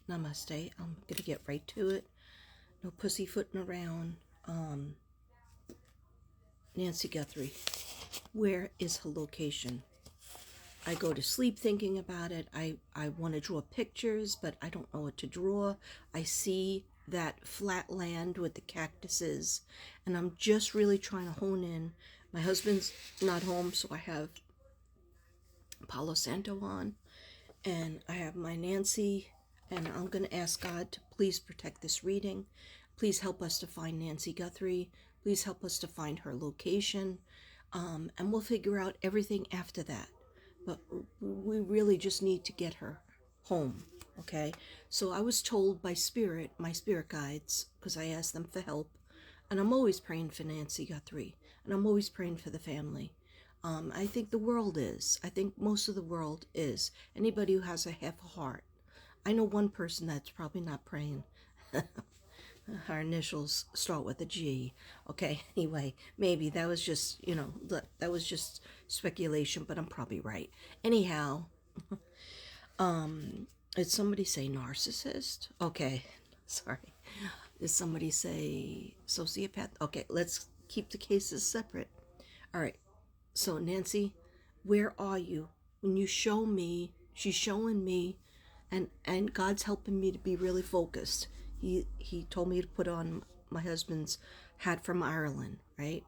Namaste. I'm going to get right to it. No pussyfooting around. Nancy Guthrie. Where is her location? I go to sleep thinking about it. I want to draw pictures, but I don't know what to draw. I see that flat land with the cactuses, and I'm just really trying to hone in. My husband's not home, so I have Palo Santo on, and I have my Nancy, and I'm going to ask God to please protect this reading. Please help us to find Nancy Guthrie. Please help us to find her location, and we'll figure out everything after that. But we really just need to get her home, okay? So I was told by my spirit guides, because I asked them for help, and I'm always praying for Nancy Guthrie, and I'm always praying for the family. I think the world is. I think most of the world is. Anybody who has a half a heart. I know one person that's probably not praying. Her initials start with a G. Okay, anyway, maybe that was just, that was just speculation, but I'm probably right. Anyhow, did somebody say narcissist? Okay, sorry. Did somebody say sociopath? Okay, let's keep the cases separate. All right, so Nancy, where are you? When you show me, she's showing me, and God's helping me to be really focused. He told me to put on my husband's hat from Ireland, right?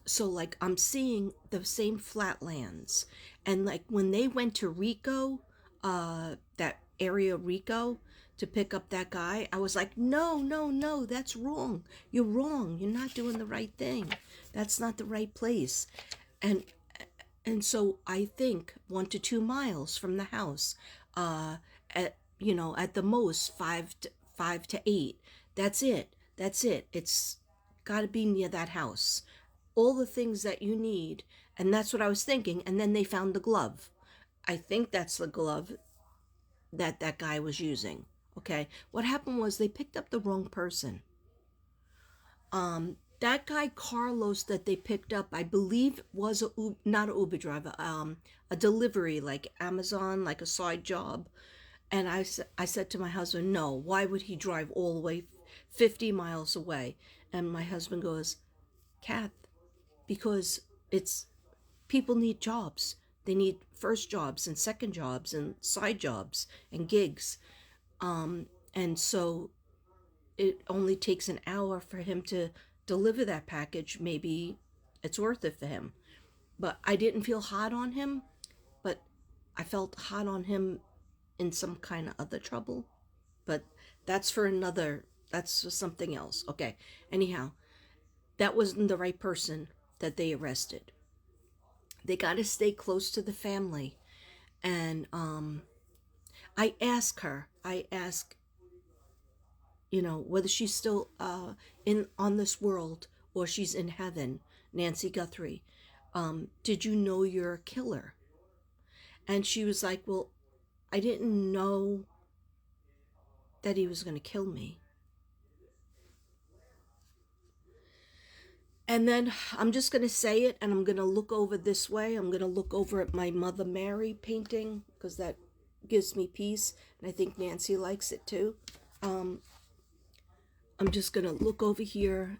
So like I'm seeing the same flatlands, and like when they went to Rico, that area Rico, to pick up that guy, I was like, no, that's wrong. You're wrong. You're not doing the right thing. That's not the right place. And so I think 1 to 2 miles from the house, at the most 5 to 8. That's it. It's got to be near that house. All the things that you need, and that's what I was thinking. And then they found the glove. I think that's the glove that guy was using. Okay, what happened was they picked up the wrong person. That guy Carlos that they picked up, I believe, was not an Uber driver, a delivery like Amazon, like a side job. And I said to my husband, no, why would he drive all the way 50 miles away? And my husband goes, Kath, because it's people need jobs. They need first jobs and second jobs and side jobs and gigs. And so it only takes an hour for him to deliver that package. Maybe it's worth it for him. But I didn't feel hot on him, but I felt hot on him in some kind of other trouble. But that's for something else. Okay. Anyhow, that wasn't the right person that they arrested. They got to stay close to the family. And I ask, whether she's still on this world or she's in heaven, Nancy Guthrie. Did you know you're a killer? And she was like, well, I didn't know that he was going to kill me. And then I'm just going to say it, and I'm going to look over this way. I'm going to look over at my Mother Mary painting, because that gives me peace, and I think Nancy likes it too. I'm just going to look over here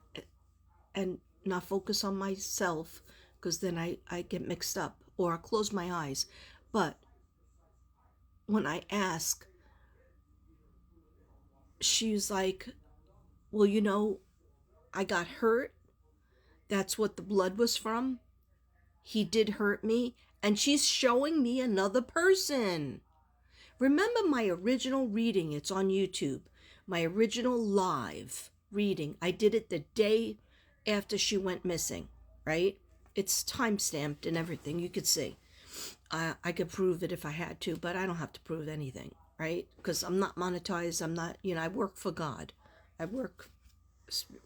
and not focus on myself, because then I get mixed up, or I close my eyes. But when I ask, she's like, well, I got hurt. That's what the blood was from. He did hurt me. And she's showing me another person. Remember my original reading? It's on YouTube. My original live reading. I did it the day after she went missing, right? It's time-stamped and everything. You could see. I could prove it if I had to, but I don't have to prove anything, right? Because I'm not monetized. I'm not, I work for God.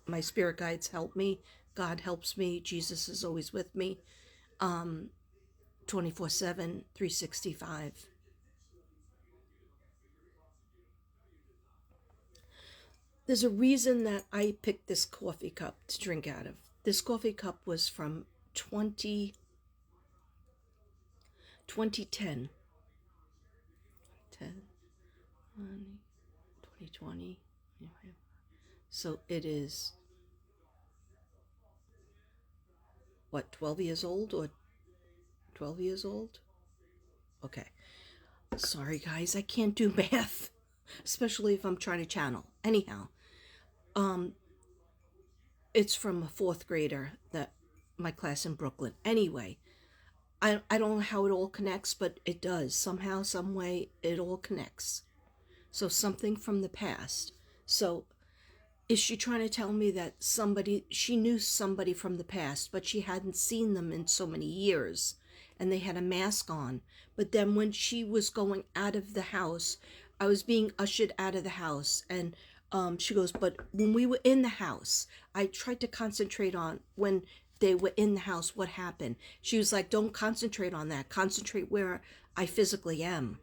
My spirit guides help me. God helps me. Jesus is always with me. 24/7, 365. There's a reason that I picked this coffee cup to drink out of. This coffee cup was from 2010. 2020. So it is, what, 12 years old or 12 years old? Okay. Sorry, guys, I can't do math, especially if I'm trying to channel. Anyhow, um, it's from a fourth grader that my class in Brooklyn. Anyway, I don't know how it all connects, but it does. Somehow, some way, it all connects. So something from the past. So is she trying to tell me that she knew somebody from the past, but she hadn't seen them in so many years, and they had a mask on? But then when she was going out of the house, I was being ushered out of the house, and she goes, but when we were in the house, I tried to concentrate on when they were in the house, what happened. She was like, don't concentrate on that. Concentrate where I physically am.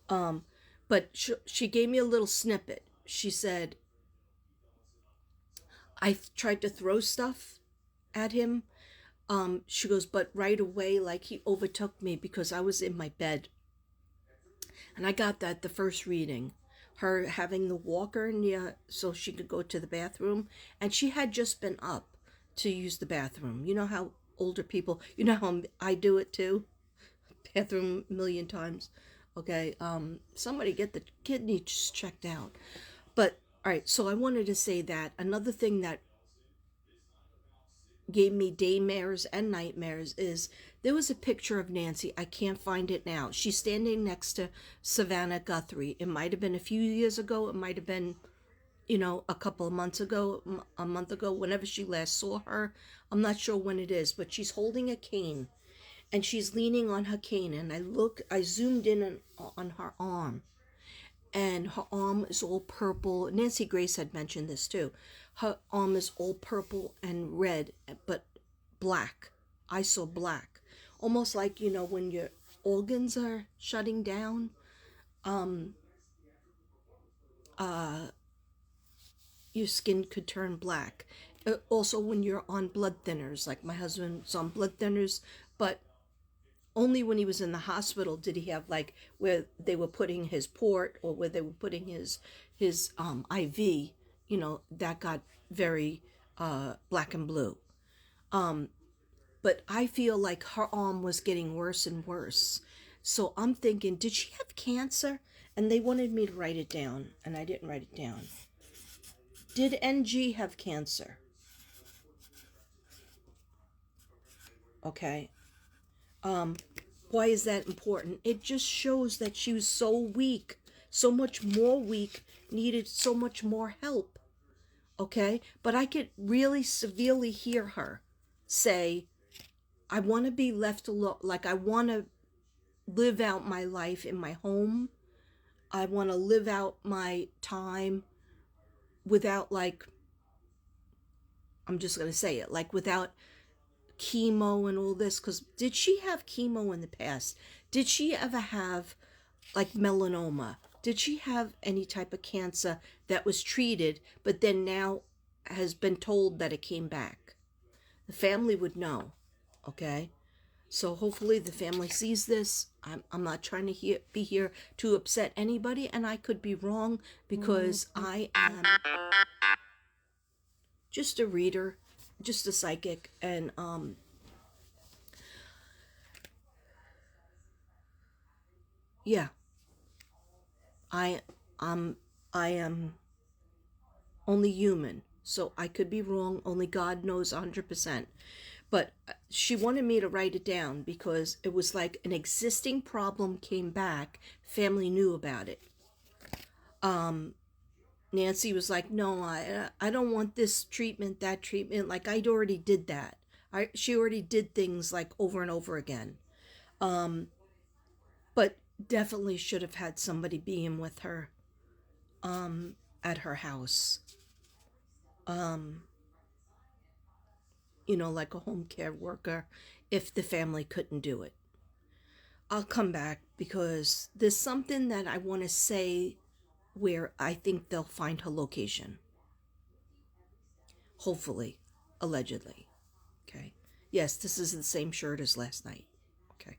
But she gave me a little snippet. She said, I tried to throw stuff at him. She goes, but right away, like he overtook me because I was in my bed. And I got that the first reading. Her having the walker near so she could go to the bathroom. And she had just been up to use the bathroom. You know how older people, you know how I do it too? Bathroom a million times. Okay, somebody get the kidneys checked out. But, all right, so I wanted to say that another thing that gave me daymares and nightmares is there was a picture of Nancy. I can't find it now. She's standing next to Savannah Guthrie. It might have been a few years ago. It might have been, a couple of months ago, a month ago, whenever she last saw her. I'm not sure when it is, but she's holding a cane and she's leaning on her cane. And I zoomed in on her arm, and her arm is all purple. Nancy Grace had mentioned this too. Her arm is all purple and red, but black. I saw black. Almost like, when your organs are shutting down, your skin could turn black. Also, when you're on blood thinners, like my husband's on blood thinners, but only when he was in the hospital did he have like where they were putting his port or where they were putting his IV, that got very black and blue. But I feel like her arm was getting worse and worse. So I'm thinking, did she have cancer? And they wanted me to write it down, and I didn't write it down. Did NG have cancer? Okay. Why is that important? It just shows that she was so weak, so much more weak, needed so much more help. Okay? But I could really severely hear her say, I want to be left alone. Like, I want to live out my life in my home. I want to live out my time without, like, I'm just going to say it, like, without chemo and all this. Because did she have chemo in the past? Did she ever have like melanoma? Did she have any type of cancer that was treated but then now has been told that it came back? The family would know. Okay, so hopefully the family sees this. I'm not trying to be here to upset anybody, and I could be wrong because I am just a reader, just a psychic, and yeah, I I am only human, so I could be wrong. Only God knows 100%. But she wanted me to write it down because it was like an existing problem came back. Family knew about it. Nancy was like, "No, I don't want this treatment, that treatment. Like I already did that. She already did things like over and over again. But definitely should have had somebody being with her at her house. Like a home care worker if the family couldn't do it. I'll come back because there's something that I want to say where I think they'll find her location. Hopefully, allegedly. Okay. Yes, this is the same shirt as last night. Okay.